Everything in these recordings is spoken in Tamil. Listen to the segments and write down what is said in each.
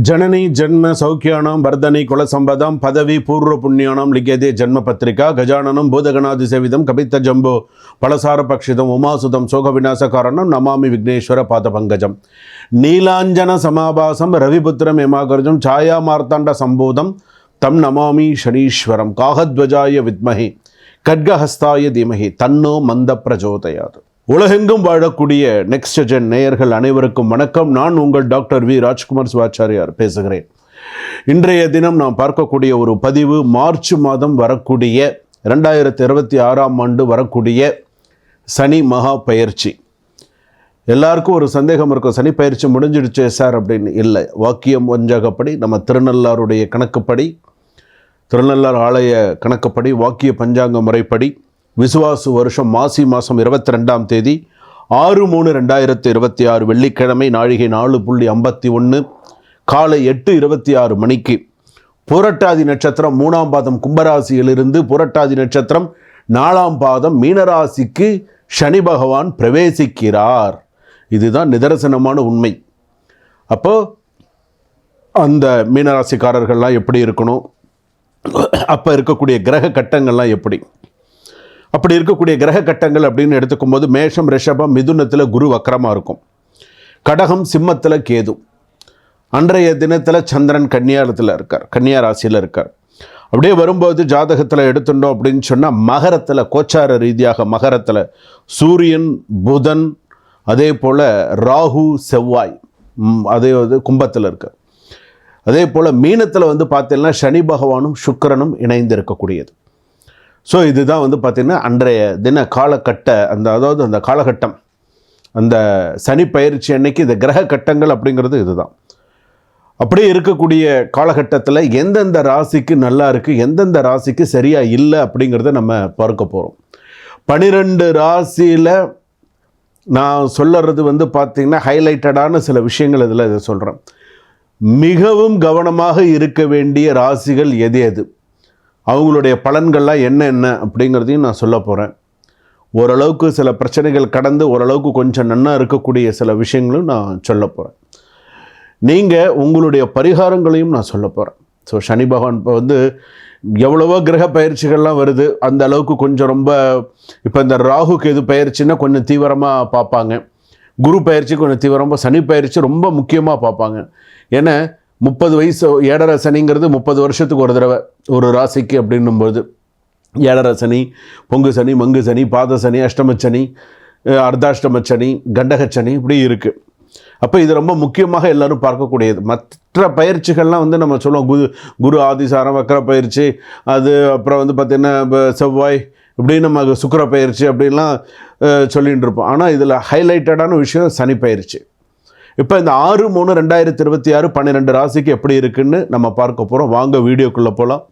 जननी जन्म सौख्यानां वर्धनी कुलसंपदां पदवी पूर्व पुण्यानां लिख्यते जन्म पत्रिका गजाननं भूतगणादिसेवितं कपित्थजम्बो फलसारपक्षितम् उमासुतं शोकविनाशकारणं नमामि विघ्नेश्वर पादपङ्कजं नीलाञ्जन समाभासं रविपुत्रं यमागर्जं छायामार्ताण्ड सम्भूतं तं नमामि शनीश्वरं काहध्वजाय विद्महे खड्गहस्ताय धीमहि तन्नो मन्द प्रचोदयात्. உலகெங்கும் வாழக்கூடிய நெக்ஸ்ட் ஜென் நேயர்கள் அனைவருக்கும் வணக்கம். நான் உங்கள் டாக்டர் வி ராஜ்குமார் சிவாச்சாரியார் பேசுகிறேன். இன்றைய தினம் நாம் பார்க்கக்கூடிய ஒரு பதிவு மார்ச் மாதம் வரக்கூடிய 2026 வரக்கூடிய சனி மகா பயிற்சி. எல்லாருக்கும் ஒரு சந்தேகம் இருக்கும், சனி பயிற்சி முடிஞ்சிடுச்சு சார் அப்படின்னு. இல்லை, வாக்கியம் வஞ்சகப்படி நம்ம திருநள்ளாருடைய கணக்குப்படி, திருநள்ளார் ஆலய கணக்குப்படி, வாக்கிய பஞ்சாங்க முறைப்படி விசுவாசு வருஷம் மாசி மாதம் 22ஆம் தேதி 6/3/2026 வெள்ளிக்கிழமை நாழிகை 4:51 காலை 8:26 மணிக்கு புரட்டாதி நட்சத்திரம் 3ஆம் பாதம் கும்பராசியிலிருந்து புரட்டாதி நட்சத்திரம் 4ஆம் பாதம் மீனராசிக்கு சனி பகவான் பிரவேசிக்கிறார். இதுதான் நிதர்சனமான உண்மை. அப்போ அந்த மீனராசிக்காரர்கள்லாம் எப்படி இருக்கணும், அப்போ இருக்கக்கூடிய கிரக கட்டங்கள்லாம் எப்படி, அப்படி இருக்கக்கூடிய கிரக கட்டங்கள் அப்படின்னு எடுத்துக்கும் போது மேஷம் ரிஷபம் மிதுனத்தில் குரு வக்கரமாக இருக்கும், கடகம் சிம்மத்தில் கேது, அன்றைய தினத்தில் சந்திரன் கன்னியாரத்தில் இருக்கார், கன்னியா ராசியில் இருக்கார். அப்படியே வரும்போது ஜாதகத்தில் எடுத்துட்டோம் அப்படின்னு சொன்னால் மகரத்தில் கோச்சார ரீதியாக மகரத்தில் சூரியன் புதன் அதே போல் ராகு செவ்வாய் அதே கும்பத்தில் இருக்கார். அதே போல் மீனத்தில் பார்த்தீங்கன்னா சனி பகவானும் சுக்கிரனும் இணைந்து இருக்கக்கூடியது. ஸோ இதுதான் பார்த்திங்கன்னா அன்றைய தின காலகட்ட அந்த காலகட்டம், அந்த சனி பயிற்சி அன்னைக்கு இந்த கிரக கட்டங்கள் அப்படிங்கிறது இதுதான். அப்படியே இருக்கக்கூடிய காலகட்டத்தில் எந்தெந்த ராசிக்கு நல்லா இருக்குது, எந்தெந்த ராசிக்கு சரியாக இல்லை அப்படிங்கிறத நம்ம பார்க்க போகிறோம். 12 ராசியில் நான் சொல்லுறது பார்த்திங்கன்னா ஹைலைட்டடான சில விஷயங்கள் இதில் இதை சொல்கிறேன். மிகவும் கவனமாக இருக்க வேண்டிய ராசிகள் எது எது, அவங்களுடைய பலன்கள்லாம் என்ன அப்படிங்கிறதையும் நான் சொல்ல போகிறேன். ஓரளவுக்கு சில பிரச்சனைகள் கடந்து ஓரளவுக்கு கொஞ்சம் நன்னா இருக்கக்கூடிய சில விஷயங்களும் நான் சொல்ல போகிறேன். நீங்கள் உங்களுடைய பரிகாரங்களையும் நான் சொல்ல போகிறேன். ஸோ சனி பகவான் இப்போ எவ்வளவோ கிரக பயிற்சிகள்லாம் வருது, அந்த அளவுக்கு கொஞ்சம் ரொம்ப இப்போ இந்த ராகு கேது பயிற்சின்னா கொஞ்சம் தீவிரமாக பார்ப்பாங்க, குரு பயிற்சி கொஞ்சம் தீவிரமாக, சனி பயிற்சி ரொம்ப முக்கியமாக பார்ப்பாங்க. ஏன்னா 30 வயசு ஏழரை சனிங்கிறது 30 வருஷத்துக்கு ஒரு தடவை ஒரு ராசிக்கு அப்படின்னும்போது ஏழரை சனி, பொங்கு சனி, மங்கு சனி, பாத சனி, அஷ்டம சனி, அர்த்தாஷ்டம சனி, கண்டக சனி இப்படி இருக்குது. அப்போ இது ரொம்ப முக்கியமாக எல்லோரும் பார்க்கக்கூடியது. மற்ற பயிற்சிகள்லாம் நம்ம சொல்லுவோம், குரு ஆதிசாரம் வக்கர பயிற்சி, அது அப்புறம் பார்த்திங்கன்னா செவ்வாய் இப்படின்னு நம்ம சுக்கிர பயிற்சி அப்படின்லாம் சொல்லிகிட்டு இருப்போம். ஆனால் இதில் ஹைலைட்டடான விஷயம் சனி பயிற்சி. இப்போ இந்த 6/3/2026 12 ராசிக்கு எப்படி இருக்குன்னு நம்ம பார்க்க போகிறோம். வாங்க வீடியோக்குள்ளே போகலாம்.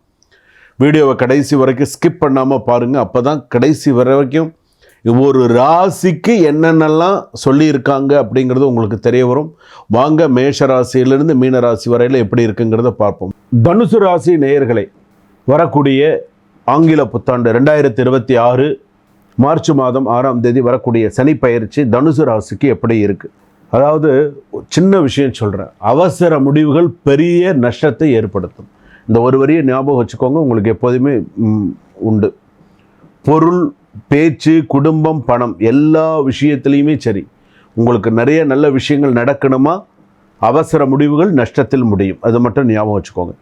வீடியோவை கடைசி வரைக்கும் ஸ்கிப் பண்ணாமல் பாருங்கள். அப்போ தான் கடைசி வரைக்கும் ஒரு ராசிக்கு என்னென்னலாம் சொல்லியிருக்காங்க அப்படிங்கிறது உங்களுக்கு தெரிய வரும். வாங்க மேஷ ராசியிலிருந்து மீன ராசி வரையில் எப்படி இருக்குங்கிறத பார்ப்போம். தனுசு ராசி நேயர்களை, வரக்கூடிய ஆங்கில புத்தாண்டு 2026 மார்ச் மாதம் 6ஆம் தேதி வரக்கூடிய சனி பயிற்சி தனுசு ராசிக்கு எப்படி இருக்குது. அதாவது சின்ன விஷயம் சொல்கிறேன், அவசர முடிவுகள் பெரிய நஷ்டத்தை ஏற்படுத்தும். இந்த ஒரு வரியை ஞாபகம் வச்சுக்கோங்க, உங்களுக்கு எப்போதுமே உண்டு. பொருள், பேச்சு, குடும்பம், பணம் எல்லா விஷயத்துலேயுமே சரி, உங்களுக்கு நிறைய நல்ல விஷயங்கள் நடக்கணுமா, அவசர முடிவுகள் நஷ்டத்தில் முடியும். அது மட்டும் ஞாபகம் வச்சுக்கோங்க.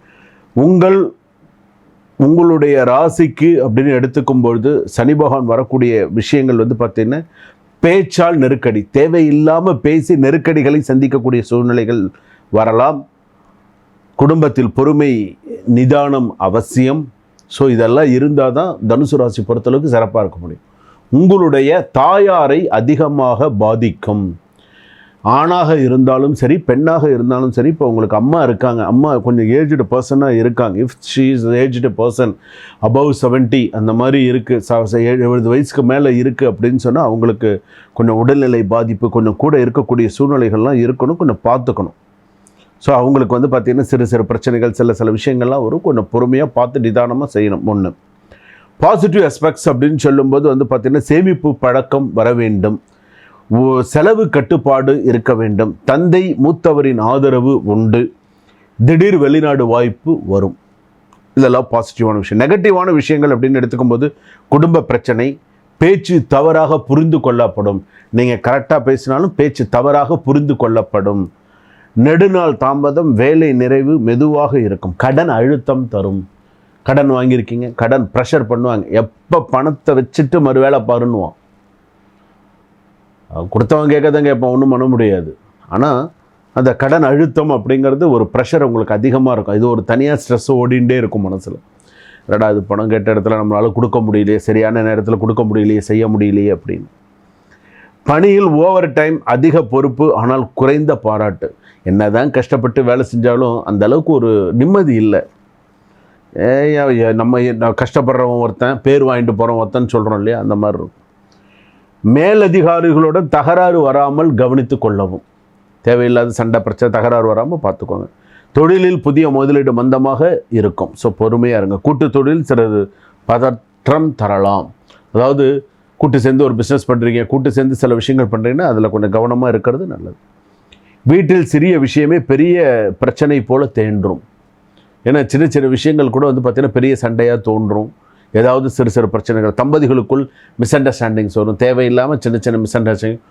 உங்களுடைய ராசிக்கு அப்படின்னு எடுத்துக்கும் பொழுது சனி பகவான் வரக்கூடிய விஷயங்கள் பார்த்திங்கன்னா பேச்சால் நெருக்கடி, தேவையில்லாமல் பேசி நெருக்கடிகளை சந்திக்கக்கூடிய சூழ்நிலைகள் வரலாம். குடும்பத்தில் பொறுமை நிதானம் அவசியம். ஸோ இதெல்லாம் இருந்தால் தான் தனுசு ராசி பொறுத்தளவுக்கு சிறப்பாக இருக்க முடியும். உங்களுடைய தாயாரை அதிகமாக பாதிக்கும். ஆணாக இருந்தாலும் சரி, பெண்ணாக இருந்தாலும் சரி. இப்போ உங்களுக்கு அம்மா இருக்காங்க, அம்மா கொஞ்சம் ஏஜ்டு பர்சனாக இருக்காங்க. If she is aged person above 70 அந்த மாதிரி இருக்குது, 70 வயசுக்கு மேலே இருக்குது அப்படின்னு சொன்னால் அவங்களுக்கு கொஞ்சம் உடல்நிலை பாதிப்பு, கொஞ்சம் கூட இருக்கக்கூடிய சூழ்நிலைகள்லாம் இருக்கணும், கொஞ்சம் பார்த்துக்கணும். ஸோ அவங்களுக்கு பார்த்திங்கன்னா சிறு சிறு பிரச்சனைகள், சில விஷயங்கள்லாம் வரும். கொஞ்சம் பொறுமையாக பார்த்து நிதானமாக செய்யணும். ஒன்று பாசிட்டிவ் அஸ்பெக்ட்ஸ் அப்படின்னு சொல்லும்போது பார்த்திங்கன்னா சேமிப்பு பழக்கம் வர வேண்டும், செலவு கட்டுப்பாடு இருக்க வேண்டும், தந்தை மூத்தவரின் ஆதரவு உண்டு, திடீர் வெளிநாடு வாய்ப்பு வரும். இதெல்லாம் பாசிட்டிவான விஷயம். நெகட்டிவான விஷயங்கள் அப்படின்னு எடுத்துக்கும்போது குடும்ப பிரச்சனை, பேச்சு தவறாக புரிந்து கொள்ளப்படும். நீங்கள் கரெக்டாக பேசினாலும் பேச்சு தவறாக புரிந்து கொள்ளப்படும். நெடுநாள் தாமதம், வேலை நிறைவு மெதுவாக இருக்கும். கடன் அழுத்தம் தரும். கடன் வாங்கியிருக்கீங்க, கடன் ப்ரெஷர் பண்ணுவாங்க. எப்போ பணத்தை வச்சுட்டு மறு வேலை பாருன்னுவான். கொடுத்தவன் கேட்க தான் கேட்பான், ஒன்றும் பண்ண முடியாது. ஆனால் அந்த கடன் அழுத்தம் அப்படிங்கிறது ஒரு ப்ரெஷர் உங்களுக்கு அதிகமாக இருக்கும். இது ஒரு தனியாக ஸ்ட்ரெஸ் ஓடிண்டே இருக்கும் மனசில். ரெண்டாவது பணம் கேட்ட இடத்துல நம்மளால் கொடுக்க முடியலையே, சரியான நேரத்தில் கொடுக்க முடியலையே, செய்ய முடியலையே அப்படின்னு. பணியில் ஓவர் டைம், அதிக பொறுப்பு, ஆனால் குறைந்த பாராட்டு. என்ன தான் கஷ்டப்பட்டு வேலை செஞ்சாலும் அந்த அளவுக்கு ஒரு நிம்மதி இல்லை. நம்ம கஷ்டப்படுறவன் ஒருத்தன், பேர் வாங்கிட்டு போகிறவன் ஒருத்தன் சொல்கிறோம் இல்லையா, அந்த மாதிரி இருக்கும். மேலதிகாரிகளுடன் தகராறு வராமல் கவனித்து கொள்ளவும். தேவையில்லாத சண்டை பிரச்சனை தகராறு வராமல் பார்த்துக்கோங்க. தொழிலில் புதிய முதலீடு மந்தமாக இருக்கும். ஸோ பொறுமையாக இருங்க. கூட்டு தொழில் சிறிது பதற்றம் தரலாம். அதாவது கூட்டு சேர்ந்து ஒரு பிஸ்னஸ் பண்ணுறீங்க, கூட்டு சேர்ந்து சில விஷயங்கள் பண்ணுறீங்கன்னா அதில் கொஞ்சம் கவனமாக இருக்கிறது நல்லது. வீட்டில் சிறிய விஷயமே பெரிய பிரச்சனை போல் தேன்றும். ஏன்னா சின்ன சின்ன விஷயங்கள் கூட வந்து பார்த்திங்கன்னா பெரிய சண்டையாக தோன்றும். ஏதாவது சிறு சிறு பிரச்சனைகள், தம்பதிகளுக்குள் மிஸ் அண்டர்ஸ்டாண்டிங்ஸ் வரும். தேவையில்லாமல் சின்ன சின்ன மிஸ் அண்டர்ஸ்டாண்டிங்,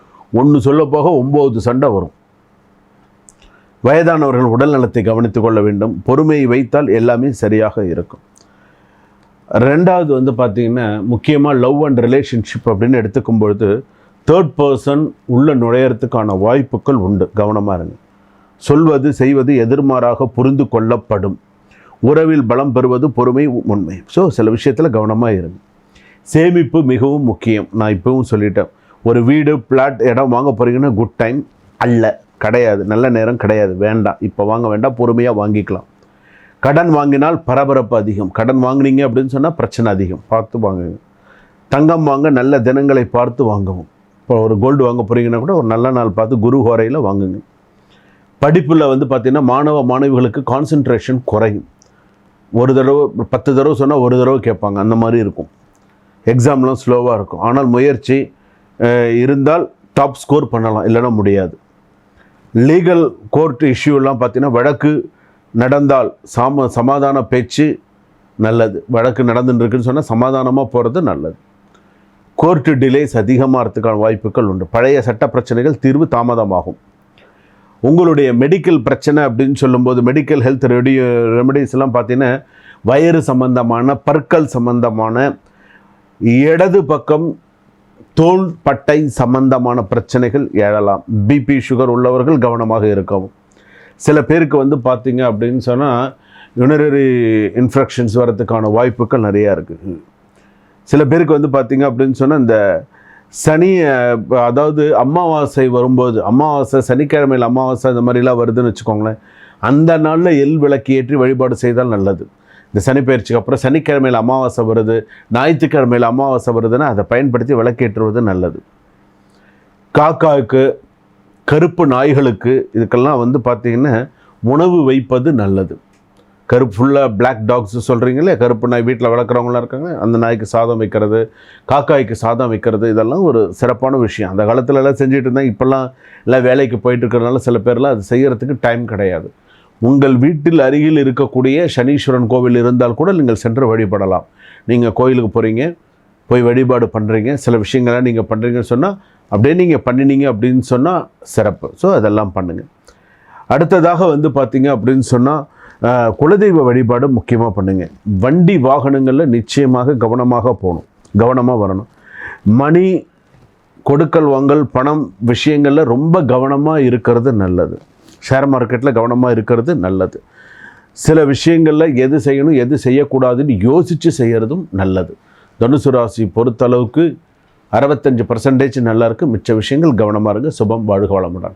ஒன்று சொல்ல போக 9 சண்டை வரும். வயதானவர்கள் உடல் நலத்தை கவனித்து கொள்ள வேண்டும். பொறுமையை வைத்தால் எல்லாமே சரியாக இருக்கும். ரெண்டாவது வந்து பார்த்திங்கன்னா முக்கியமாக லவ் அண்ட் ரிலேஷன்ஷிப் அப்படின்னு எடுத்துக்கும் பொழுது தேர்ட் பர்சன் உள்ள நுழையிறதுக்கான வாய்ப்புகள் உண்டு. கவனமாக இருங்க. சொல்வது செய்வது எதிர்மாறாக புரிந்து கொள்ளப்படும். உறவில் பலம் பெறுவது பொறுமை, உண்மை. ஸோ சில விஷயத்தில் கவனமாக இருங்க. சேமிப்பு மிகவும் முக்கியம். நான் இப்போவும் சொல்லிட்டேன். ஒரு வீடு, பிளாட், இடம் வாங்க போகிறீங்கன்னா குட் டைம் அல்ல, கிடையாது, நல்ல நேரம் கிடையாது, வேண்டாம், இப்போ வாங்க வேண்டாம், பொறுமையாக வாங்கிக்கலாம். கடன் வாங்கினால் பரபரப்பு அதிகம். கடன் வாங்கினீங்க அப்படின்னு சொன்னால் பிரச்சனை அதிகம், பார்த்து வாங்குங்க. தங்கம் வாங்க நல்ல தினங்களை பார்த்து வாங்கவும். இப்போ ஒரு கோல்டு வாங்க போகிறீங்கன்னா கூட ஒரு நல்ல நாள் பார்த்து குரு ஹோரையில் வாங்குங்க. படிப்பில் வந்து பார்த்திங்கன்னா மாணவ மாணவிகளுக்கு கான்சன்ட்ரேஷன் குறையும். ஒரு தடவை 10 தடவை சொன்னால் ஒரு தடவை கேட்பாங்க, அந்த மாதிரி இருக்கும். எக்ஸாம்லாம் ஸ்லோவாக இருக்கும். ஆனால் முயற்சி இருந்தால் டாப் ஸ்கோர் பண்ணலாம், இல்லைன்னா முடியாது. லீகல் கோர்ட் இஷ்யூலாம் பார்த்திங்கன்னா வழக்கு நடந்தால் சமாதான பேச்சு நல்லது. வழக்கு நடந்துருக்குன்னு சொன்னால் சமாதானமாக போகிறது நல்லது. கோர்ட்டு டிலேஸ் அதிகமாகிறதுக்கான வாய்ப்புகள் உண்டு. பழைய சட்ட பிரச்சனைகள் தீர்வு தாமதமாகும். உங்களுடைய மெடிக்கல் பிரச்சனை அப்படின்னு சொல்லும்போது மெடிக்கல் ஹெல்த் ரெமடிஸ்லாம் பார்த்தீங்கன்னா வயிறு சம்பந்தமான, பற்கள் சம்பந்தமான, இடது பக்கம் தோல் பட்டை சம்பந்தமான பிரச்சனைகள் எழலாம். பிபி சுகர் உள்ளவர்கள் கவனமாக இருக்கவும். சில பேருக்கு வந்து பார்த்தீங்க அப்படின்னு சொன்னால் யுரினரி இன்ஃபெக்ஷன்ஸ் வரதுக்கான வாய்ப்புகள் நிறையா இருக்குது. சில பேருக்கு வந்து பார்த்தீங்க அப்படின்னு சொன்னால் இந்த சனி, அதாவது அமாவாசை வரும்போது, அமாவாசை சனிக்கிழமையில் அமாவாசை இந்த மாதிரிலாம் வருதுன்னு வச்சுக்கோங்களேன், அந்த நாளில் எள் விளக்கு ஏற்றி வழிபாடு செய்தால் நல்லது. இந்த சனிப்பெயர்ச்சிக்கு அப்புறம் சனிக்கிழமையில் அமாவாசை வருது, ஞாயிற்றுக்கிழமையில் அமாவாசை வருதுன்னா அதை பயன்படுத்தி விளக்கேற்றுவது நல்லது. காக்காவுக்கு, கருப்பு நாய்களுக்கு, இதுக்கெல்லாம் வந்து பார்த்திங்கன்னா உணவு வைப்பது நல்லது. கருப்பு ஃபுல்லாக பிளாக் டாக்ஸ் சொல்கிறீங்களே, கருப்பு நாய் வீட்டில் வளர்க்குறவங்களாம் இருக்காங்க, அந்த நாய்க்கு சாதம் வைக்கிறது, காக்காய்க்கு சாதம் வைக்கிறது, இதெல்லாம் ஒரு சிறப்பான விஷயம். அந்த காலத்துலலாம் செஞ்சுட்டு இருந்தால் இப்போல்லாம் எல்லாம் வேலைக்கு போயிட்டு இருக்கிறதுனால சில பேர்லாம் அது செய்கிறதுக்கு டைம் கிடையாது. உங்கள் வீட்டில் அருகில் இருக்கக்கூடிய சனீஸ்வரன் கோவில் இருந்தால் கூட நீங்கள் சென்று வழிபடலாம். நீங்கள் கோயிலுக்கு போகிறீங்க, போய் வழிபாடு பண்ணுறீங்க, சில விஷயங்கள்லாம் நீங்கள் பண்ணுறீங்கன்னு சொன்னால் அப்படியே நீங்கள் பண்ணினீங்க அப்படின்னு சொன்னால் சிறப்பு. ஸோ அதெல்லாம் பண்ணுங்கள். அடுத்ததாக வந்து பார்த்தீங்க அப்படின்னு சொன்னால் குலதெய்வ வழிபாடு முக்கியமாக பண்ணுங்கள். வண்டி வாகனங்களில் நிச்சயமாக கவனமாக போகணும், கவனமாக வரணும். மணி கொடுக்கல் வாங்கல், பணம் விஷயங்களில் ரொம்ப கவனமாக இருக்கிறது நல்லது. ஷேர் மார்க்கெட்டில் கவனமாக இருக்கிறது நல்லது. சில விஷயங்களில் எது செய்யணும் எது செய்யக்கூடாதுன்னு யோசித்து செய்கிறதும் நல்லது. தனுசு ராசி பொறுத்தளவுக்கு 65% நல்லா இருக்குது. மிச்ச விஷயங்கள் கவனமாக இருங்க. சுபம், வாழ்க வளமுடன்.